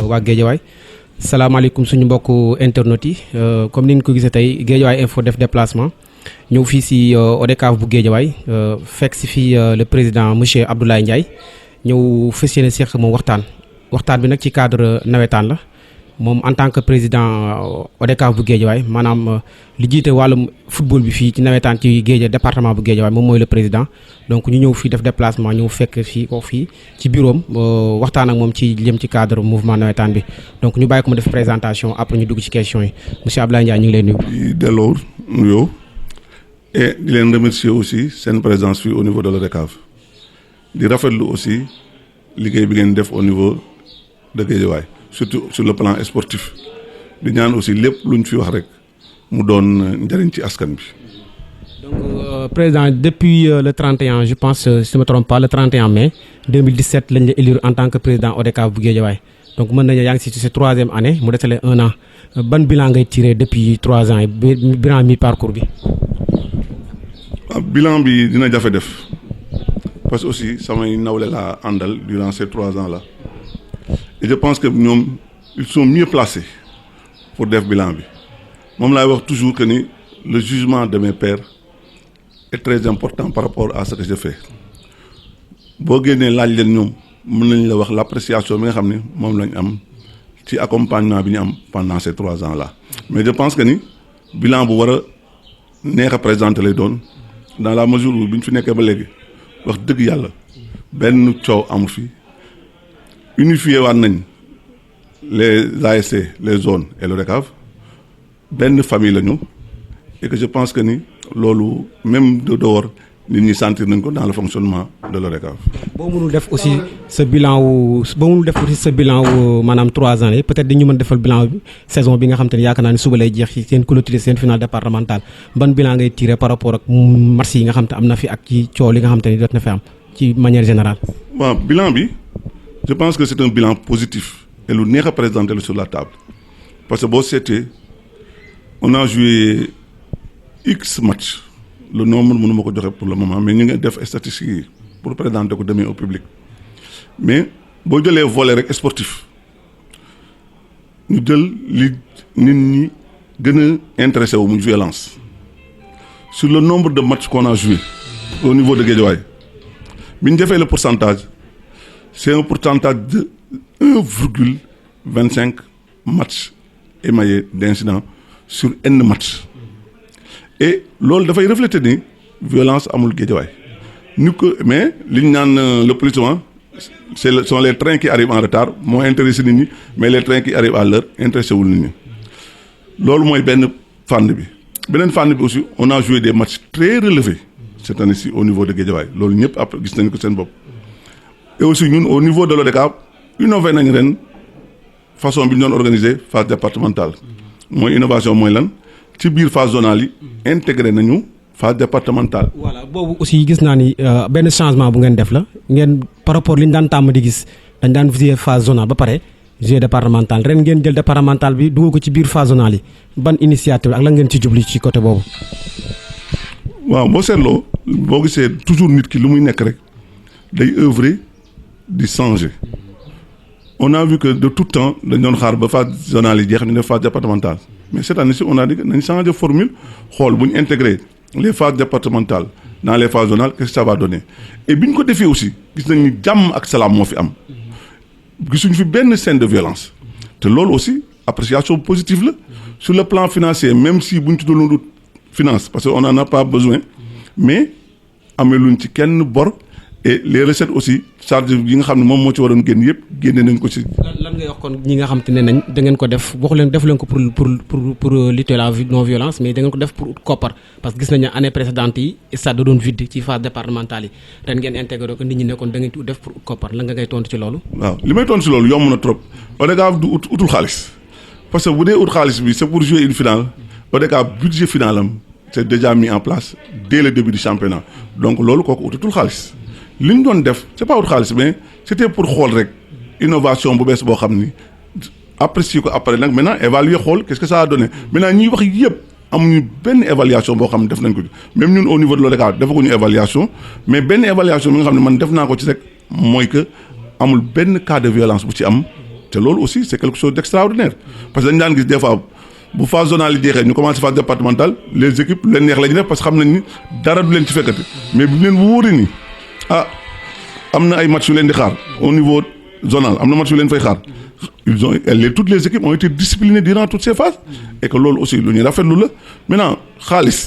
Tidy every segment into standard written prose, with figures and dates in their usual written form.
waa Guédiawaye salaamaaleykum suñu mbokku internautes yi comme ni nga ko gisee tey Guédiawaye info def déplacement ñëw fii si ODCAV bu Guédiawaye fekk si fii le président monsieur Abdoulaye Ndiaye ñëw fas yéene seq moom waxtaan bi nag ci cadre nawetaan la moom en tant que président ODCAV bu Guédiawaye maanaam li jiite wàllum football bi fii ci nawetaan ci Guédiawaye département bu Guédiawaye moom mooy le président donc ñu ñëw fii def déplacement ñëw fekk fii ci bureau am waxtaan ak moom ci jëm ci cadre mouvement nawetaan bi donc ñu bàyyi ko mu def présentation après ñu dugg ci questions yi monsieur Abdoulaye Ndiaye ñu ngi lay nuyu. di delloo nuyoo et di leen remercier aussi seen présence fii au niveau de l'ODCAV di rafetlu aussi liggéey bi ngeen def au niveau de Guédiawaye surtout sur le plan sportif di ñaan aussi lépp luñ fi wax rek mu doon njëriñ ci askan bi. donc président depuis le 31 je pense si je ne me trompe pas le 31 mai 2017 lañ la élire en tant que président ODCAV bu Guédiawaye donc mën nañu yaa ngi si sa 3e année mu desale 1 an ban bilan ngay tiré depuis 3 ans yi bilan mi parcours bi. Bilan bi dina jafe def parce que aussi samay nawle laa àndal durant ces 3 ans là et je pense que ñoom ils sont mieux placés pour def bilan bi moom laay wax toujours que ni le jugement de mes pairs est très important par rapport à ce que je fais boo génnee laaj leen ñoom mën nañ la wax l'appréciation bi nga xam ne moom lañ am ci accompagnement bi ñu am pendant ces 3 ans là mais je pense que ni bilan bu war a neex a présenter lay doon dans la mesure où bi ñu fi nekkee ba léegi wax dëgg yàlla benn coow amu fi unifié waat nañ les ASC les zones et l'ODCAV benn famille la ñu et que je pense que ni loolu même de dehors nit ñi sentir nañ ko dans le fonctionnement de l'ODCAV. boo mënul def aussi sa bilan wu maanaam 3 ans yi peut-être dañu mën defal bilan saison bi nga xam te ne yaakaar naa ne suba lay jeex ci seen clôture seen finale départementale ban bilan ngay tirer par rapport ak match yi nga xam te am na fi ak ci coow li nga xam te ne jot na fi am ci manière générale. waaw bilan bi je pense que c'est un bilan positif et lu neex a présenter sur la table parce que boo seetee on a joué X matchs. Le nombre mënu ma ko joxe pour le moment mais ñu ngi def statistiques yi pour présenter ko demain au public mais boo jëlee volet rek sportif ñu jël li nit ñi gën a intéressé wu muy violence sur le nombre de matchs qu'on a joué au niveau de Guédiawaye bi ñu defee le pourcentage c'est un pourcentage de 1,25 matchs émaillés d'incidents sur N matchs. Et loolu dafay refléter ni violence amul Guédiawaye ni ko mais li ñu naan le plus souvent sont les trains qui arrivent en retard moo intéressé nit ñi mais les trains qui arrivent à l'heure intéressé wul nit ñi loolu mooy benn fànn bi beneen fànn bi aussi on a joué des matchs très relevés cette année-ci au niveau de Guédiawaye loolu ñëpp après gis nañ ko seen bopp et aussi ñun au niveau de l'ODCAV innové nañ ren façon bi ñu doon organiser phase départementale mooy innovation mooy lan ci biir phase zonale yi intégré nañu phase départementale. voilà boobu aussi gis naa ni benn changement bu ngeen def la ngeen par rapport li ñu daan tàmm di gis dañ daan jouer phase zonale ba pare jouer départemental ren ngeen jël départemental bi dugal ko ci biir phase zonale yi ban initiative ak la ngeen ci jublu ci côté boobu. waaw boo seetloo boo gisee toujours nit ki lu muy nekk rek day œuvrer di changer on a vu que de tout temps dañ doon xaar ba phase zonale yi jeex ñu def phase départementale. Mais cette année-ci, on a dit que nous avons changé de formule, nous avons intégré les phases départementales dans les phases zonales, qu'est-ce que ça va donner. Et bien, nous avons fait aussi, nous avons dit jam ak salam mo fi am. Nous avons fait benn scène de violence. Et là aussi, appréciation positive là. Sur le plan financier, même si nous avons des finances, parce qu'on n'en a pas besoin, mais nous ci kenn bor et les recettes aussi charge yi nga xam ne moom moo ci waroon génn yëpp génne nañ ko ci. lan ngay wax kon ñi nga xam te ne nañ da ngeen ko def waxu leen def leen ko pour lutter la non violence mais da ngeen ko def pour koppar parce que gis nañu année précédente yi stade da doon vide ci phase départementale yi ren ngeen intégré ko nit ñi nekkoon da ngeen ko def pour koppar lan nga ngay tontu ci loolu. waaw li may tontu ci loolu yomb na trop ODCAV du utul xaalis parce que bu dee ut xaalis bi c'est pour jouer une finale ODCAV budget final am c'est déjà mis en place dès le début du championnat donc loolu kooku utatul xaalis. li ñu doon def c'est pas wut xaalis mais c'était pour xool rek innovation bu bees boo xam ni apprécier ko après nag maintenant évaluer xool qu'est-ce que ça a donné maintenant ñuy wax yëpp amuñu benn évaluation boo xam ne def nañ ko même ñun au niveau de l'ODCAV defaguñu évaluation mais benn évaluation bi nga xam ne man def naa ko ci rek mooy que amul benn cas de violence bu ci am te loolu aussi c'est quelque chose d'extraordinaire parce que dañu daan gis des fois bu phase zonale yi jeexee ñu commencé phase départementale les équipes lu leen neex la ñu def parce que xam nañ ni dara du leen ci fekkati mais bu leen wóoree ni am na ay match yu leen di xaar au niveau zonal am na match yu leen fay xaar toutes les équipes ont été disciplinées durant toutes ces phases et que loolu aussi lu ñuy rafetlu la maintenant xaalis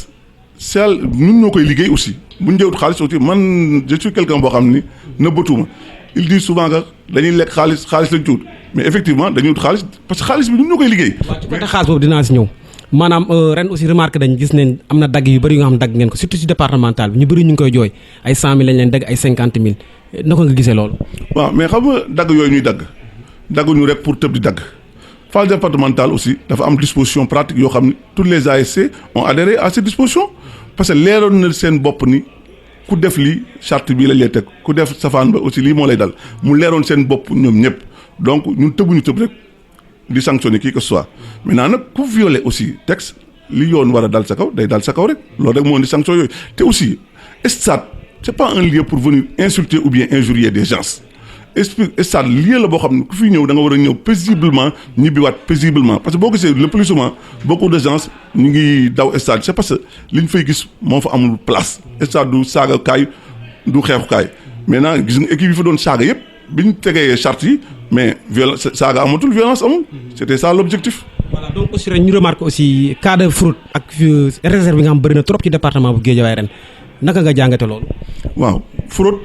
ñun ñoo koy liggéey aussi bu ñu jëwut xaalis aussi man je suis quelqu'un boo xam ni nëbbatuma il dit souvent que dañuy lekk xaalis lañ ci wut mais effectivement dañuy wut xaalis parce que xaalis bi ñun ñoo koy liggéey. waaw ci côté xaalis boobu dinaa si ñëw maanaam ren aussi remarque dañ gis ne am na dagg yu bëri yu nga xam dagg ngeen ko surtout si départemental bi ñu bëri ñu ngi koy jooy ay 100 000 lañ leen dagg ay 50 000 naka nga gisee loolu. waaw mais xam nga dagg yooyu ñuy dagguñu rek pour tëb di dagg phase départementale aussi dafa am disposition pratique yoo xam ne toutes les ASC ont adhéré à ces dispositions parce que leeroon na seen bopp ni ku def lii charte bii lañ lay teg ku def safaan ba aussi lii moo lay dal mu leeroon seen bopp ñoom ñëpp donc ñun tëbuñu tëb rek di sanctionner qui que ce soit maintenant nag ku violer aussi texte li yoon war a dal sa kaw day dal sa kaw rek loolu rek moo di sanction yooyu te aussi stade c'est pas un lieu pour venir insulter ou bien injurier des gens stade lieu la boo xam ne ku fi ñëw da nga war a ñëw paisiblement ñibbiwaat paisiblement parce que boo gisee le plus souvent beaucoup de gens ñu ngi daw stade c'est parce que li ñu fay gis moo fa amul place stade du saaga kaay du xeexu kaay maintenant gis nga équipe yi fa doon saaga yëpp bi ñu tegee charte yi mais violence saaga amatul violence amul c'était ça l'objectif. Voilà donc aussi ren ñu remarque aussi cas de fraude ak réserve bi nga xam bëri na trop ci département bu Guédiawaye ren naka nga jàngate loolu. waaw fraude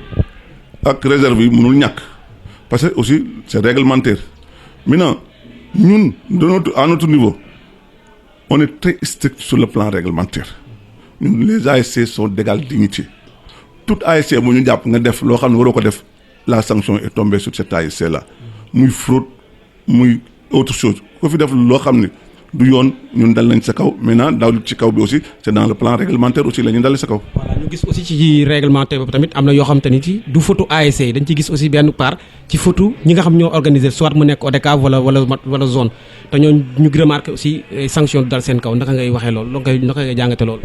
ak réserve yi mënul ñàkk. Parce que aussi c'est réglementaire maintenant ñun à notre niveau on est très strict sur le plan réglementaire ñun les ASC sont d'égale dignité toute ASC bu ñu jàpp nga def loo xam ne waroo ko def la sanction est tombée sur cette ASC là muy fraude muy autre chose ko fi def loo xam ne du yoon ñun dal nañ sa kaw maintenant daw ci kaw bi aussi c'est dans le plan réglementaire aussi la ñu dal sa kaw. voilà ñu gis aussi ci réglementaire boobu tamit am na yoo xam te ni ci du photo ASC dañ ci gis aussi benn part ci photo ñi nga xam ñoo organiser soit mu nekk ODCAV wala zone te ñoo ñu remarqué aussi sanction du dal seen kaw naka ngay waxee loolu naka ngay jàngate loolu.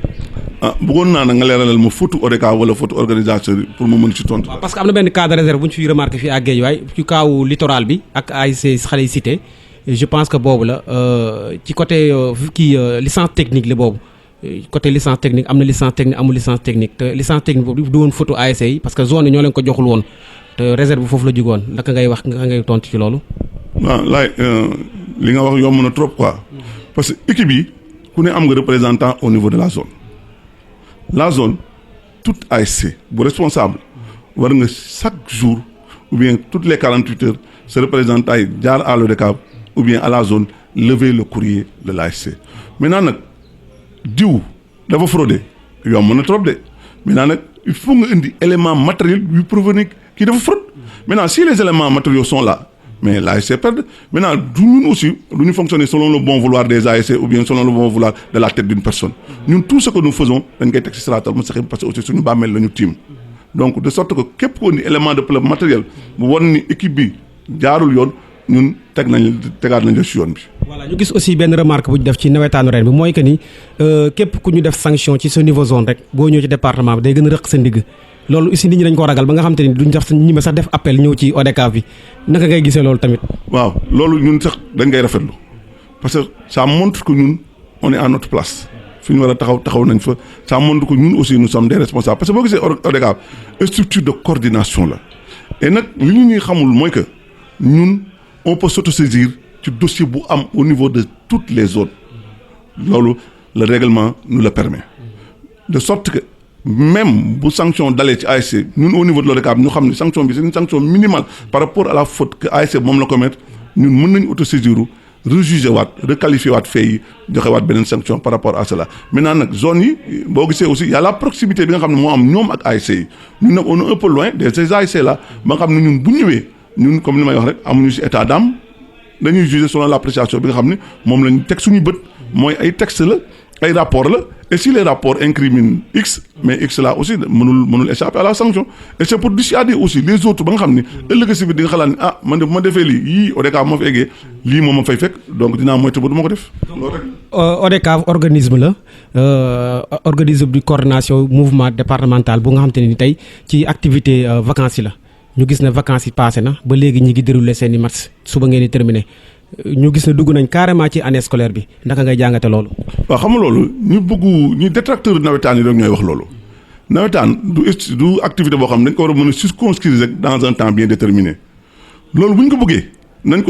bëggoon naa na nga leeralal ma photo ODCAV wala photo organisateur pour mu mën ci tontu. waaw parce que am na benn cas de réserve bu ñu fiy remarqué fii à Guédiawaye ci kaawu littoral bi ak ASC xale yi cité je pense que boobu la ci côté licence technique la boobu côté licence technique am na licence technique amul licence technique te licence technique boobu du woon photo ASC yi parce que zone yi ñoo leen ko joxul woon te réserve foofu la jugoon naka ngay wax nga ngay tontu ci loolu. waaw laay li nga wax yomb na trop quoi parce que équipe yi ku ne am nga représentant au niveau de la zone toute ASC bu responsable war nga chaque jour ou bien toutes les 48 heures ce représentant yi jaar à l'ODCAV ou bien à la zone lever le courrier de l'ASC maintenant nag diw dafa fraudé yomb na trop de maintenant nag il faut nga indi élément matériel yu provenir kii dafa fraude maintenant si les éléments matériels sont là mais l'ASC perd maintenant du ñun aussi du ñu fonctionner selon le bon vouloir des ASC ou bien selon le bon vouloir de la tête d'une personne ñun tout ce que nous faisons dañ koy teg ci siraatal mustaqim parce que aussi suñu bàmmeel la ñu tiim donc de sorte que képp ko indi élément de preuve matériel bu won ni équipe bi jaarul yoon ñun tegaat nañ la ci yoon bi. voilà ñu gis aussi benn remarque bu ñu def ci nawetaanu ren bi mooy que ni képp ku ñu def sanction ci sa niveau zone rek boo ñëw ci département bi day gën a rëq sa ndigg loolu aussi nit ñi dañ ko ragal ba nga xam te ni duñ sax ñi ma sax def appel ñëw ci ODCAV bi naka ngay gisee loolu tamit. waaw loolu ñun sax dañ koy rafetlu parce que ça montre que ñun on est à notre place fi ñu war a taxaw nañ fa ça montre que ñun aussi nous sommes des responsables parce que boo gisee ODCAV structure de coordination la et nag li ñu ñuy xamul mooy que ñun on peut s'autosaisir ci dossier bu am au niveau de toutes les zones loolu le règlement nous le permet de sorte que même bu sanction dalee ci ASC ñun au niveau de l'ODCAV ñu xam ne sanction bi c'est une sanction minimale par rapport à la faute que ASC moom la commettre ñun mën nañu autosaisir rejuger waat requalifier waat fait yi joxe waat beneen sanction par rapport à cela maintenant nag zone yi boo gisee aussi y a la proximité bi nga xam ne moo am ñoom ak ASC yi ñun nag on est un peu loin de ces ASC là ba nga xam ne ñun bu ñëwee ñun comme li may wax rek amuñu ci état d'âme dañuy juger selon l'appréciation bi nga xam ne moom lañ teg suñu bët mooy ay texte la ay rapport la et si les rapports incriminent X mais X là aussi mënul échapper à la sanction et c'est pour dissuader aussi les autres ba nga xam ne ëllëg si biir di nga xalaat ni ah man de bu ma defee lii yii ODCAV moo fi eggee lii moom ma fay fekk donc dinaa moytu ba du ma ko def loolu rek. ODCAV organisme la organisme de coordination mouvement départemental bu nga xam te ne ni tey ci activité vacances yi la ñu gis ne vacances yi passé na ba léegi ñi ngi déroulé seen i match suba ngeen di terminé ñu gis ne dugg nañ carrément ci année scolaire bi naka ngay jàngate loolu. waaw xam nga loolu ñu détracteur nawetaan yi rek ñooy wax loolu nawetaan du activité boo xam ne dañ ko war a mën a circonscrire rek dans un temps bien déterminé loolu bu ñu ko bëggee nañ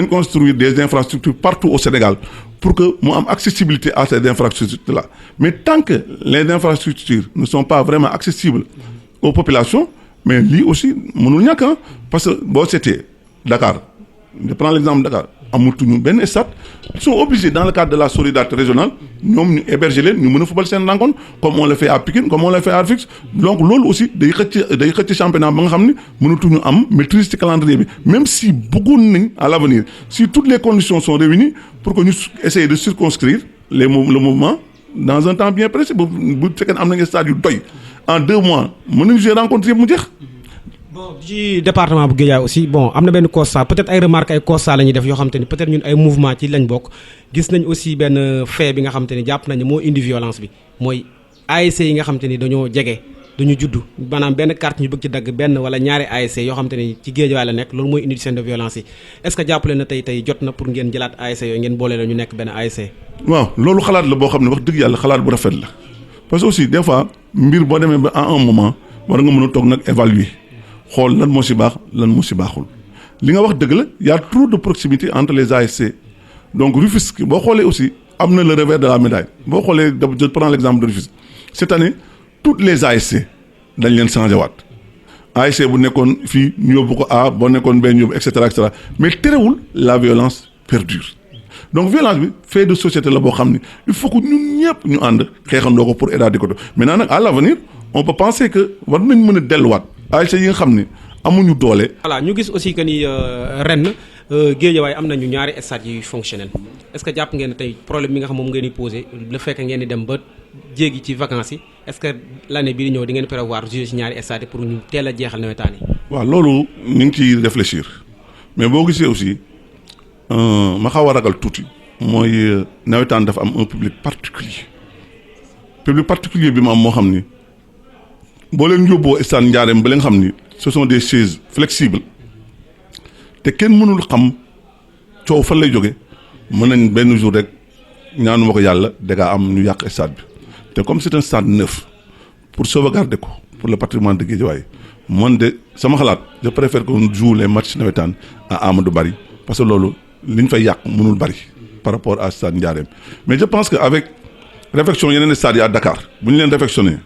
construire des infrastructures partout au Sénégal pour que mu am accessibilité à ces infrastructures là mais tant que les infrastructures ne sont pas vraiment accessibles aux populations mais lii aussi mënul ñàkk parce que boo seetee Dakar je prends l'exemple de Dakar amatuñu benn stade ils sont obligés dans le cadre de la solidarité régionale ñoom ñu héberger leen ñu mën a fubal seen rencontre comme on le fait à Pikine comme on le fait à Rufisque donc loolu aussi day xëcc championnat ba nga xam ne mënatuñu am maîtrise ci calendrier bi même si bëggoon nañ à l'avenir si toutes les conditions sont réunies pour que ñu essayer de circonscrire le mouvement dans un temps bien précis bu fekkee ne am nañu stade yu doy en 2 mois mën nañu jouer rencontre yëpp mu jeex. bon ci département bu Guédiawaye aussi bon am na benn constat peut-être ay remarques ay constat la ñuy def yoo xam te ni peut-être ñun ay mouvement ci lañ bokk gis nañ aussi benn fait bi nga xam te ni jàpp nañ moo indi violence bi mooy ASC yi nga xam te ni dañoo jege dañu juddu maanaam benn carte ñu bëgg ci dagg benn wala ñaari ASC yoo xam te ni ci Guédiawaye la nekk loolu mooy indi scène de violence yi est-ce que jàppale na tey jot na pour ngeen jëlaat ASC yooyu ngeen boole la ñu nekk benn ASC. waaw loolu xalaat la boo xam ne wax dëgg yàlla xalaat bu rafet la parce que aussi des fois mbir boo demee ba à un moment war nga mën a toog nag évaluer xool lan moo si baax lan moo si baaxul li nga wax dëgg la y a trop de proximité entre les ASC donc Rufisque boo xoolee aussi am na le revers de la médaille boo xoolee je prends l'exemple de Rufisque cette année toutes les ASC dañ leen changé waat ASC bu nekkoon fii ñu yóbbu ko A boo nekkoon benn yóbbu et cetera mais terewul la violence perdure donc violence bi fait de société la boo xam ne il faut que ñun ñëpp ñu ànd xeexandoo ko pour éradiquer ko maintenant nag à l'avenir on peut penser que war nañ mën a delluwaat ASC yi nga xam ne amuñu doole. voilà ñu gis aussi que ni ren Guédiawaye am nañu ñaari stades yuy fonctionnel est-ce que jàpp ngeen ne tey problème bi nga xam moom ngeen di posé le fait que ngeen di dem ba jéegi ci vacances yi est-ce que l'année bii di ñëw di ngeen prévoir jouer ci ñaari stades pour ñu teel a jeexal nawetaan yi. waaw loolu ñu ngi ciy réfléchir mais boo gisee aussi ma xaw a ragal tuuti mooy nawetaan dafa am un public particulier bi mu am moo xam ni. boo leen yóbboo stade Ndiarème ba leen xam ni ce sont des chaises flexibles te kenn mënul xam coow fan lay jóge mën nañ benn jour rek ñaanuma ko yàlla danga am ñu yàq stade bi te comme c'est un stade neuf pour sauvegarder ko pour le patrimoine de Guédiawaye man de sama xalaat je préfère qu'on joue les matchs nawetaan à Amadou Barry parce que loolu li ñu fay yàq mënul bari par rapport à stade Ndiarème mais je pense que avec réfection yeneen stades yi à Dakar bu ñu leen réfectionné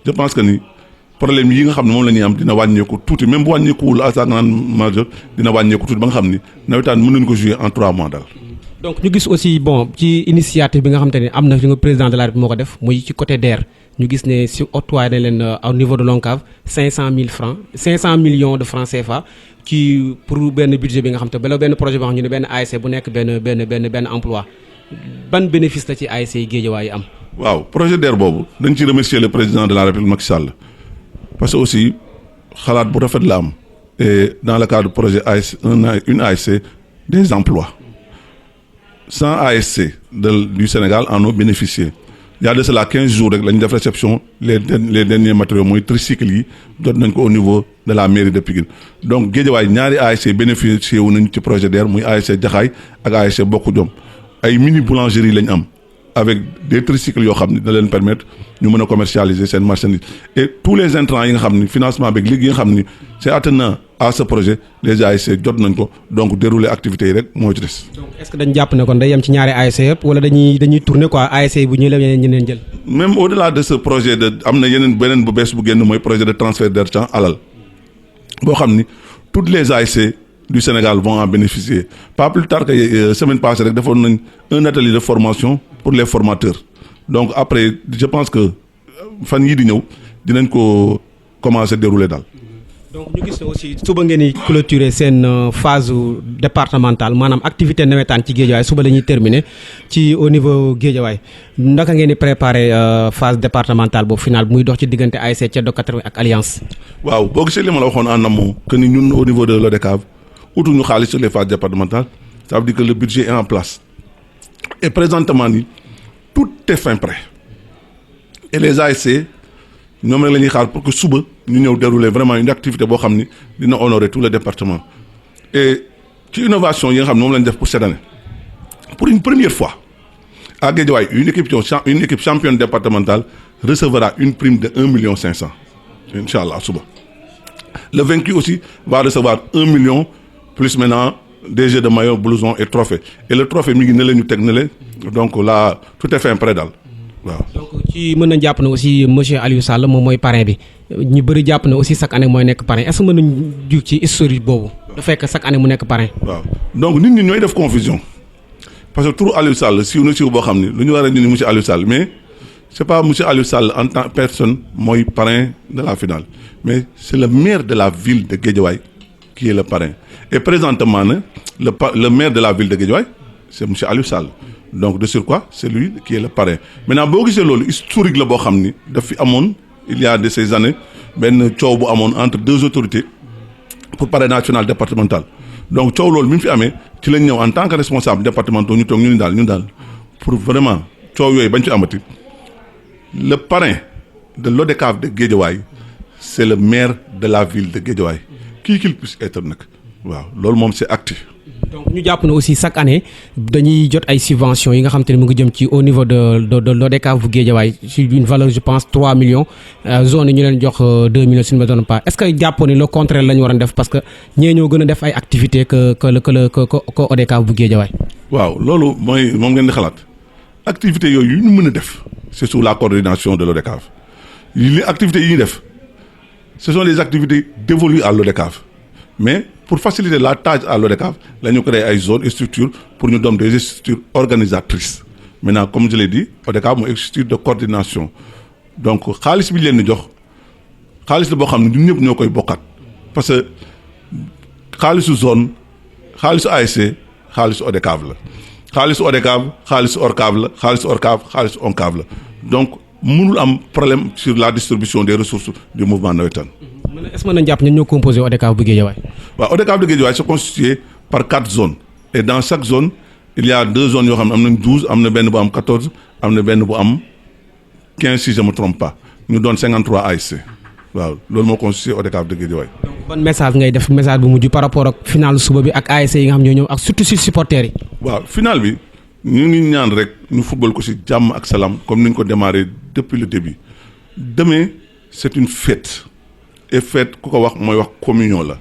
je pense que ni problème yi nga xam ne moom la ñuy am dina wàññeeku tuuti même bu wàññeekuwul à sa grande majeur dina wàññeeku tuuti ba nga xam ni nawetaan mën nañu ko jouer en 3 mois daal. donc ñu gis aussi bon ci initiative bi nga xam te ne am na fi nga président de la République moo ko def muy ci côté DER ñu gis ne si octroyé nañ leen au niveau de l'ONCAV 500 millions de francs CFA ci pour benn budget bi nga xam te bala benn projet boo xam ñu ne benn ASC bu nekk benn emploi ban bénéfice la ci ASC yi Guédiawaye yi am. waaw projet DER boobu dañ ci remercier le président de la République Macky Sall. parce que aussi xalaat bu rafet la am et dans le cadre du projet ASC une ASC des emplois 100 ASC du Sénégal en ont bénéficié il y a de cela 15 jours rek la ñu def réception les derniers matériaux mooy tricycle yi jot nañ ko au niveau de la mairie de Pikine donc Guédiawaye ñaari ASC bénéficié wu nañ ci projet DER muy ASC Jaxaay ak ASC Bokk Jom ay mini boulangerie lañ am avec des tricycles yoo xam ne da leen permettre ñu mën a commercialiser seen marchandise et tous les intrants yi nga xam ni financement beeg léegi yi nga xam ni c'est attenant à ce projet les ASC jot nañ ko donc dérouler activités yi rek moo ci des. donc est-ce que dañ jàpp ne kon day yem ci ñaari ASC yëpp wala dañuy tourner quoi ASC bu ñu la ñeneen jël. même au-delà de ce projet de am na beneen bu bees bu génn mooy projet de transfert d'argent alal boo xam ni toutes les ASC du Sénégal vont en bénéficier pas plus tard que semaine passée rek defoon nañ un atelier de formation pour les formateurs donc après je pense que fan yii di ñëw dinañ ko commencer dérouler daal. donc ñu gis ne aussi suba ngeen di clôturer seen phase départementale maanaam activité nawetaan ci Guédiawaye suba la ñuy terminer ci au niveau Guédiawaye naka ngeen di préparer phase départementale boobu final muy dox ci diggante ASC Ceddo 80 ak Alliance. waaw boo gisee li ma la waxoon en amont que ni ñun au niveau de l'ODCAV utuñu xaalis sur les phases départementales ça veut dire que le budget est en place et présentement ni tout est fin prêt et les ASC ñoom rek la ñuy xaar pour que suba ñu ñëw dérouler vraiment une activité boo xam ni dina honorer tout le département. Et ci innovation yi nga xam ne moom lañ def pour cette année pour une première fois à Guédiawaye une équipe championne départementale recevra une prime de 1,5 million incha allah suba. Le vaincu aussi va recevoir 1 million plus maintenant des jeux de maillot, blouson et trophée. Et le trophée mi ngi ne la ñu teg ne la donc là tout est fait prêt daal waaw. donc ci mën nañ jàpp ne aussi monsieur Aliou Sall moom mooy parrain bi ñu bëri jàpp ne aussi chaque année mooy nekk parrain est-ce que mën nañ jug ci historique boobu. da fekk chaque année mu nekk parrain. waaw donc nit ñi ñooy def confusion parce que turu Aliou Sall siiw na siiw boo xam ni lu ñu war a ñu ni monsieur Aliou Sall mais c'est pas monsieur Aliou Sall en tant que personne mooy parrain de la finale mais c'est le maire de la ville de Guédiawaye qui est le parrain et présentement le maire de la ville de Guédiawaye c'est monsieur Aliou Sall donc de surcroît c'est lui qui est le parrain maintenant boo gisee loolu historique la boo xam ni daf fi amoon il y a de ces années benn coow bu amoon entre deux autorités pour parrainage national départemental donc coow loolu bi mu fi amee ci lañ ñëw en tant que responsable départemental ñu toog ñun daal pour vraiment coow yooyu bañ fi amati le parrain de l'ODCAV de Guédiawaye c'est le maire de la ville de Guédiawaye qui qu'il puisse être nag waaw loolu moom c'est actif. donc ñu jàpp ne aussi chaque année dañuy jot ay subventions yi nga xam te ne mu ngi jëm ci au niveau de l'ODCAV bu Guédiawaye sur une valeur je pense 3 millions zone yi ñu leen jox 2 millions si ne me trompe pas est-ce que jàppoon ne le contraire la ñu war a def parce que ñee ñoo gën a def ay activités que ODCAV bu Guédiawaye. waaw loolu mooy moom ngeen di xalaat activités yooyu yu ñu mën a def c'est sous la coordination de l'ODCAV li activités yi ñuy def ce sont des activités dévolues à l'ODCAV mais pour faciliter la tâche à l'ODCAV la ñu créé ay zones et structures pour ñu doon des structures organisatrices maintenant comme je l'ai dit ODCAV mooy structure de coordination donc xaalis bi leen di jox xaalis la boo xam ne ñun ñëpp ñoo koy bokkaat parce que xaalisu zone xaalisu ASC xaalisu ODCAV la xaalisu ODCAV xaalisu ORCAV la xaalisu ORCAV xaalisu ONCAV la donc mënul am problème sur la distribution des ressources du mouvement navétane. est-ce que mën nañu jàpp ñun ñoo composé ODCAV bu Guédiawaye. waaw ODCAV de Guédiawaye c'est constitué par 4 zones et dans chaque zone il y a 2 zones yoo xam ne am nañ 12 am na benn bu am 14 am na benn bu am 15 si je me trompe pas ñu doon 53 ASC waaw loolu moo constitué ODCAV de Guédiawaye. donc ban message ngay def message bu mujj par rapport ak final suba bi ak ASC yi nga xam ñoo ñëw ak surtout si supporters yi. waaw final bi ñu ngi ñaan rek ñu football ko ci jàmm ak salaam comme ni ñu ko démarré depuis le début demain c'est une fête et fête ku ko wax mooy wax communion la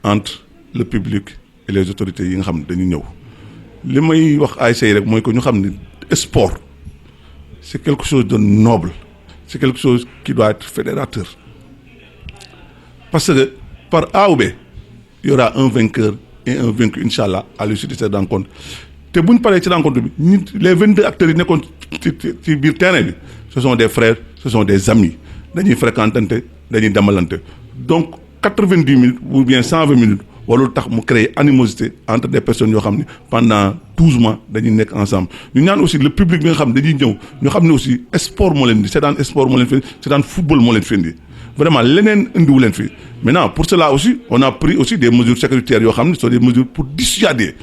entre le public et les autorités yi nga xam ne dañu ñëw li may wax ASC yi rek mooy que ñu xam ne sport c'est quelque chose de noble c'est quelque chose qui doit être fédérateur parce que par A ou B il y aura un vainqueur et un vaincu inchallah à l'issue de cette rencontre te bu ñu paree ci rencontre bi ñun les 22 acteurs yi nekkoon ci biir terrain bi ce sont des frères ce sont des amis dañuy fréquentante dañuy demalante donc 90 minutes ou bien 120 minutes warul tax mu créer animosité entre des personnes yoo xam ne pendant 12 mois dañuy nekk ensemble ñu ñaan aussi le public bi nga xam dañuy ñëw ñu xam ne aussi sport moo leen di c'est dans sport moo leen fi c'est dans football moo leen fi indi vraiment leneen indiwu leen fi maintenant pour cela aussi on a pris aussi des mesures sécuritaires yoo xam ne sont des mesures pour dissuader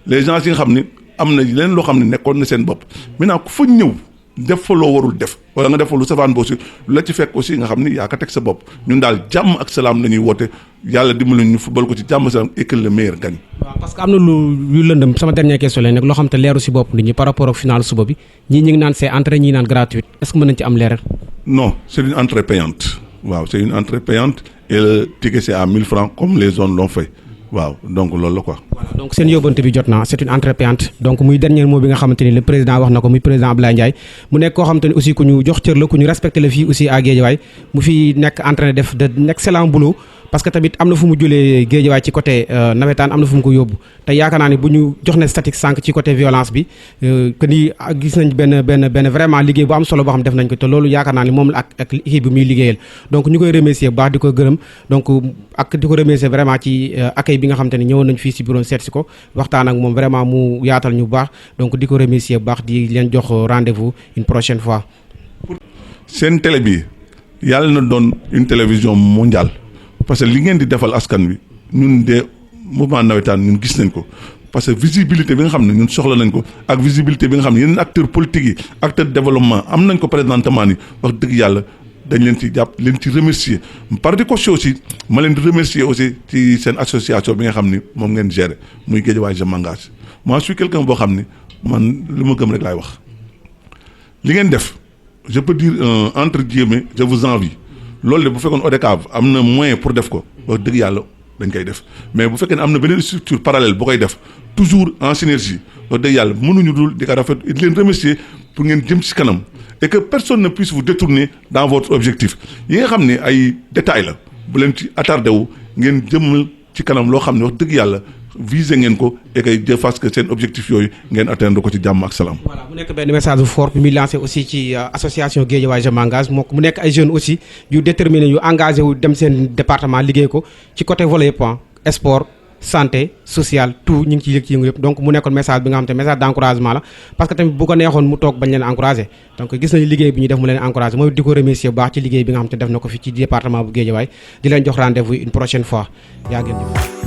les gens yi nga xam ne am na leneen loo xam ne nekkoon na seen bopp maintenant ku fa ñëw def fa loo warul def wala nga def fa lu safaan ba aussi la ci fekk aussi nga xam ni yaa ko teg sa bopp ñun daal jàmm ak salaam la ñuy woote yàlla dimbali ñu football ko ci jàmm salaam et que le meilleur gagne. waaw parce que am na lu lëndëm sama dernière question la nag loo xam te leeru si bopp nit ñi par rapport ak final suba bi ñii ñu ngi naan c'est entrée ñii naan gratuite est-ce que mën nañ ci am leeral. non c'est une entrée payante waaw c'est une entrée payante et le ticket c'est à 1000 francs comme les zones l'ont fait. waaw donc loolu la quoi. voilà donc seen yóbbante bi jot na c'est une entrée payante donc muy dernier mot bi nga xamante ni le président wax na ko muy président Abdoulaye Ndiaye mu nekk koo xamante ni aussi ku ñu jox cër la ku ñu respecté la fii aussi à Guédiawaye mu fi nekk en train de def de excellent boulot parce que tamit am na fu mu jëlee Guédiawaye ci côté nawetaan am na fu mu ko yóbbu te yaakaar naa ne bu ñu jox ne statique sànq ci côté violence bi que ni gis nañ benn vraiment liggéey bu am solo boo xam def nañ ko te loolu yaakaar naa ne moom la ak équipe bi muy liggéeyal donc ñu koy remercier bu baax di ko gërëm donc ak di ko remercier vraiment ci accueil bi nga xamante ni ñëwoon nañ fii si bureau seet si ko waxtaan ak moom vraiment mu yaatal ñu bu baax donc di ko remercier bu baax di leen jox rendez-vous une prochaine fois. seen télé bi yàlla na doon une télévision mondiale. parce que li ngeen di defal askan wi ñun de mouvement nawetaan ñun gis nañ ko parce que visibilité bi nga xam ne ñun soxla nañ ko ak visibilité bi nga xam ne yeneen acteurs politiques yi acteurs de développement am nañ ko présentement ni wax dëgg yàlla dañ leen ci jàpp leen ci remercier par ricochet aussi ma leen di remercier aussi ci seen association bi nga xam ni moom ngeen gérer muy Guédiawaye je m'engage moi je suis quelqu'un boo xam ni man li ma gëm rek laay wax li ngeen def je peux dire entre guillemets je vous envie loolu de bu fekkoon ODCAV am na moyen pour def ko wax dëgg yàlla dañ koy def mais bu fekkee ne am na beneen structure parallèle bu koy def toujours en synergie wax dëgg yàlla mënuñu dul di ko rafet di leen remercier pour ngeen jëm ci kanam et que personne ne puisse vous détourner dans votre objectif yi nga xam ne ay détails la bu leen ci attardé wu ngeen jëmmal ci kanam loo xam ne wax dëgg yàlla viser ngeen ko et que de face que seen objectif yooyu ngeen atteindre ko ci jàmm ak salaam. voilà mu nekk benn message bu fort bi muy lancé aussi ci association Guédiawaye je m'engage moo mu nekk ay jeunes aussi yu déterminé yu engagé wu dem seen département liggéey ko ci côté volet yëpp sport santé social tout ñu ngi ciy yëg ci yëngu yëpp donc mu nekkoon message bi nga xam te message d'encouragement la parce que tamit bu ko neexoon mu toog bañ leen encouragé donc gis nañu liggéey bi ñuy def mu leen encouragé mooy di ko remercier bu baax ci liggéey bi nga xam te def na ko fi ci département bu Guédiawaye di leen jox rendez-vous une prochaine fois yaa ngeen jëf